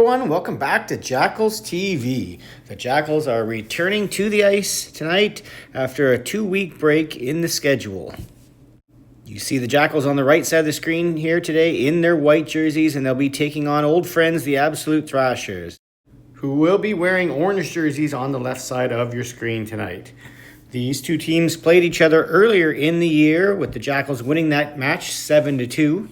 everyone. Welcome back to Jackals TV. The Jackals are returning to the ice tonight after a 2-week break in the schedule. You see the Jackals on the right side of the screen here today in their white jerseys, and they'll be taking on old friends, the absolute Thrashers, who will be wearing orange jerseys on the left side of your screen tonight. These two teams played each other earlier in the year, with the Jackals winning that match 7-2.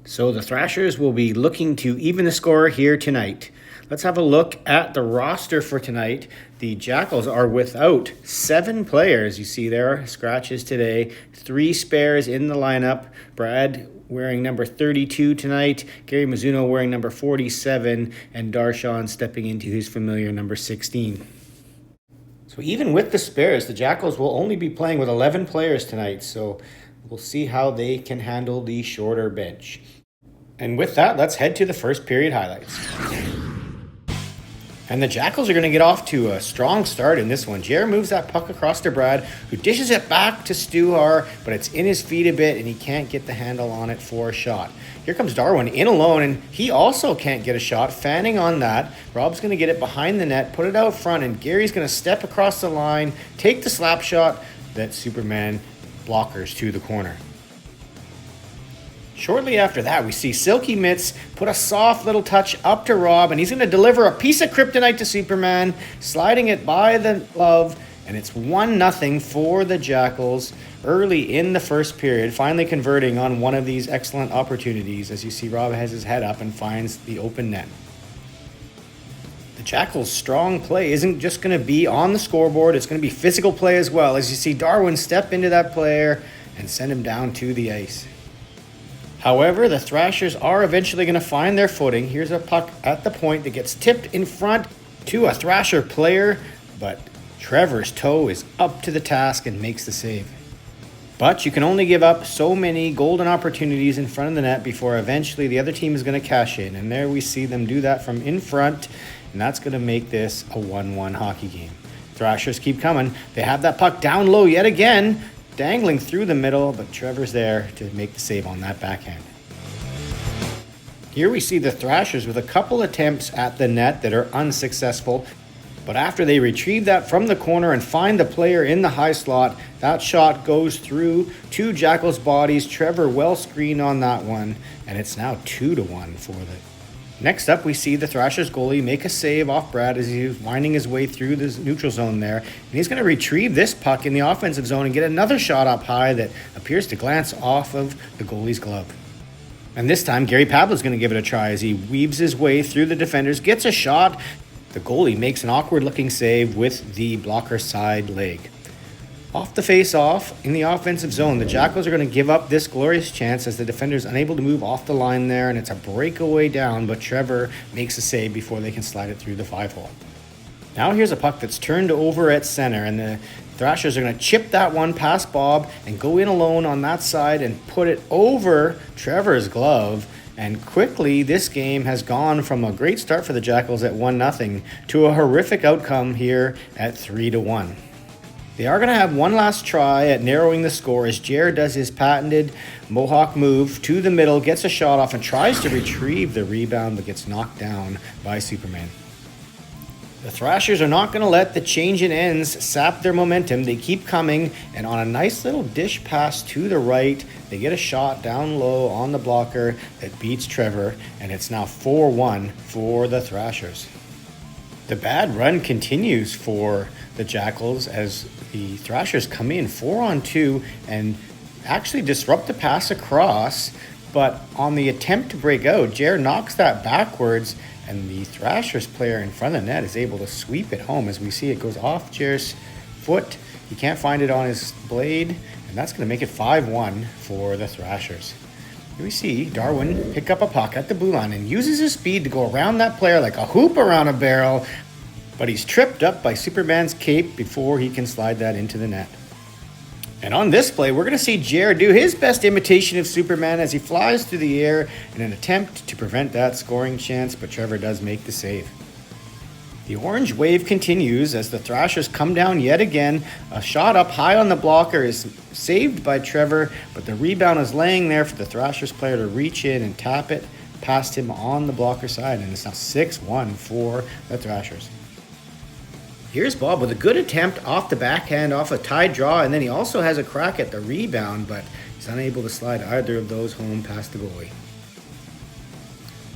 So the Thrashers will be looking to even the score here tonight. Let's have a look at the roster for tonight. The Jackals are without 7 players. You see there, scratches today. 3 spares in the lineup. Brad wearing number 32 tonight. Gary Mizuno wearing number 47. And Darshan stepping into his familiar number 16. So even with the spares, the Jackals will only be playing with 11 players tonight. So we'll see how they can handle the shorter bench. And with that, let's head to the first period highlights. And the Jackals are going to get off to a strong start in this one. Jer moves that puck across to Brad, who dishes it back to Stuhar, but it's in his feet a bit, and he can't get the handle on it for a shot. Here comes Darwin in alone, and he also can't get a shot. Fanning on that. Rob's going to get it behind the net, put it out front, and Gary's going to step across the line, take the slap shot that Superman blockers to the corner. Shortly after that, we see Silky Mitts put a soft little touch up to Rob, and he's going to deliver a piece of kryptonite to Superman, sliding it by the glove, and it's 1-0 for the Jackals early in the first period, finally converting on one of these excellent opportunities. As you see, Rob has his head up and finds the open net. The Jackals' strong play isn't just going to be on the scoreboard, it's going to be physical play as well, as you see Darwin step into that player and send him down to the ice. However, the Thrashers are eventually going to find their footing. Here's a puck at the point that gets tipped in front to a Thrasher player, but Trevor's toe is up to the task and makes the save. But you can only give up so many golden opportunities in front of the net before eventually the other team is going to cash in. And there we see them do that from in front, and that's going to make this a 1-1 hockey game. Thrashers keep coming. They have that puck down low yet again, dangling through the middle, but Trevor's there to make the save on that backhand. Here we see the Thrashers with a couple attempts at the net that are unsuccessful, but after they retrieve that from the corner and find the player in the high slot, that shot goes through 2 Jackals' bodies. Trevor well screened on that one, and it's now 2-1 for the. Next up, we see the Thrashers goalie make a save off Brad as he's winding his way through the neutral zone there. And he's going to retrieve this puck in the offensive zone and get another shot up high that appears to glance off of the goalie's glove. And this time, Gary Pavla's going to give it a try as he weaves his way through the defenders, gets a shot. The goalie makes an awkward-looking save with the blocker side leg. Off the face-off, in the offensive zone, the Jackals are going to give up this glorious chance as the defender's unable to move off the line there, and it's a breakaway down, but Trevor makes a save before they can slide it through the 5-hole. Now here's a puck that's turned over at center, and the Thrashers are going to chip that one past Bob and go in alone on that side and put it over Trevor's glove. And quickly, this game has gone from a great start for the Jackals at 1-0 to a horrific outcome here at 3-1. They are going to have one last try at narrowing the score as Jared does his patented Mohawk move to the middle, gets a shot off, and tries to retrieve the rebound, but gets knocked down by Superman. The Thrashers are not going to let the change in ends sap their momentum. They keep coming, and on a nice little dish pass to the right, they get a shot down low on the blocker that beats Trevor, and it's now 4-1 for the Thrashers. The bad run continues for the Jackals as the Thrashers come in 4-on-2 and actually disrupt the pass across, but on the attempt to break out, Jer knocks that backwards, and the Thrashers player in front of the net is able to sweep it home. As we see, it goes off Jer's foot. He can't find it on his blade, and that's going to make it 5-1 for the Thrashers. Here we see Darwin pick up a puck at the blue line and uses his speed to go around that player like a hoop around a barrel, but he's tripped up by Superman's cape before he can slide that into the net. And on this play, we're going to see Jared do his best imitation of Superman as he flies through the air in an attempt to prevent that scoring chance, but Trevor does make the save. The orange wave continues as the Thrashers come down yet again. A shot up high on the blocker is saved by Trevor, but the rebound is laying there for the Thrashers player to reach in and tap it past him on the blocker side, and it's now 6-1 for the Thrashers. Here's Bob with a good attempt off the backhand, off a tied draw, and then he also has a crack at the rebound, but he's unable to slide either of those home past the goalie.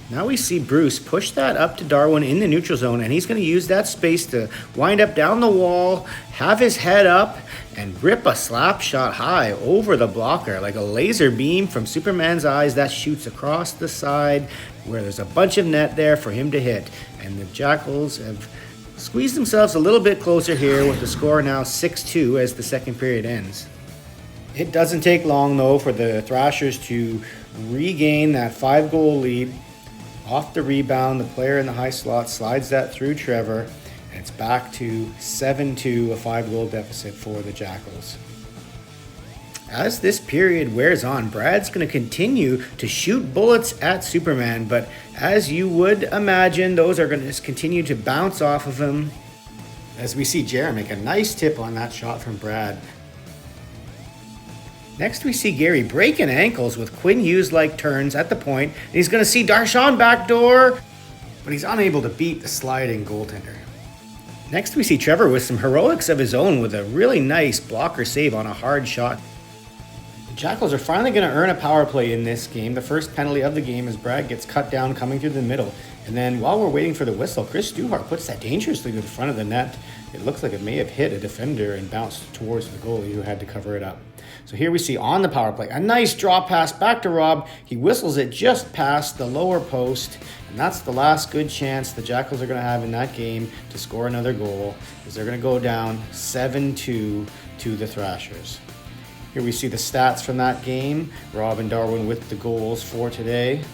Now we see Bruce push that up to Darwin in the neutral zone, and he's going to use that space to wind up down the wall, have his head up, and rip a slap shot high over the blocker like a laser beam from Superman's eyes that shoots across the side where there's a bunch of net there for him to hit. And the Jackals have squeezed themselves a little bit closer here with the score now 6-2 as the second period ends. It doesn't take long though for the Thrashers to regain that 5-goal lead. Off the rebound, the player in the high slot slides that through Trevor, and it's back to 7-2, a 5-goal deficit for the Jackals. As this period wears on, Brad's going to continue to shoot bullets at Superman, but as you would imagine, those are going to just continue to bounce off of him. As we see Jared make a nice tip on that shot from Brad. Next we see Gary breaking ankles with Quinn Hughes-like turns at the point, and he's going to see Darshawn backdoor, but he's unable to beat the sliding goaltender. Next we see Trevor with some heroics of his own with a really nice blocker save on a hard shot. The Jackals are finally going to earn a power play in this game, the first penalty of the game as Brad gets cut down coming through the middle. And then while we're waiting for the whistle, Chris Duhart puts that dangerously to the front of the net. It looks like it may have hit a defender and bounced towards the goalie who had to cover it up. So here we see on the power play, a nice draw pass back to Rob. He whistles it just past the lower post, and that's the last good chance the Jackals are going to have in that game to score another goal, as they're going to go down 7-2 to the Thrashers. Here we see the stats from that game. Rob and Darwin with the goals for today.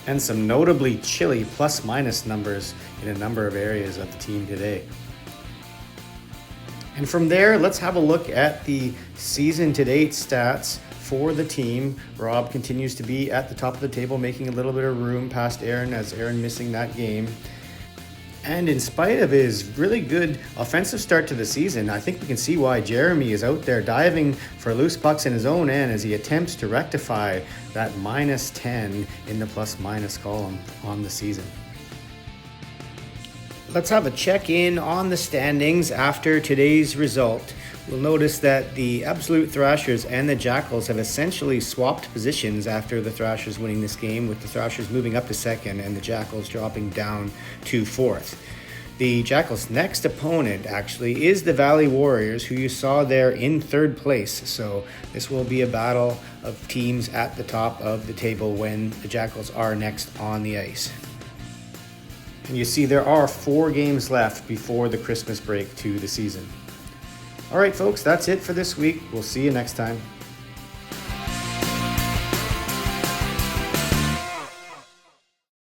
And some notably chilly plus-minus numbers in a number of areas of the team today. And from there, let's have a look at the season-to-date stats for the team. Rob continues to be at the top of the table, making a little bit of room past Aaron, as Aaron missing that game. And in spite of his really good offensive start to the season, I think we can see why Jeremy is out there diving for loose pucks in his own end as he attempts to rectify that -10 in the plus-minus column on the season. Let's have a check-in on the standings after today's result. We'll notice that the Absolute Thrashers and the Jackals have essentially swapped positions after the Thrashers winning this game, with the Thrashers moving up to second and the Jackals dropping down to fourth. The Jackals' next opponent actually is the Valley Warriors, who you saw there in third place. So this will be a battle of teams at the top of the table when the Jackals are next on the ice. And you see there are 4 games left before the Christmas break to the season. All right, folks, that's it for this week. We'll see you next time.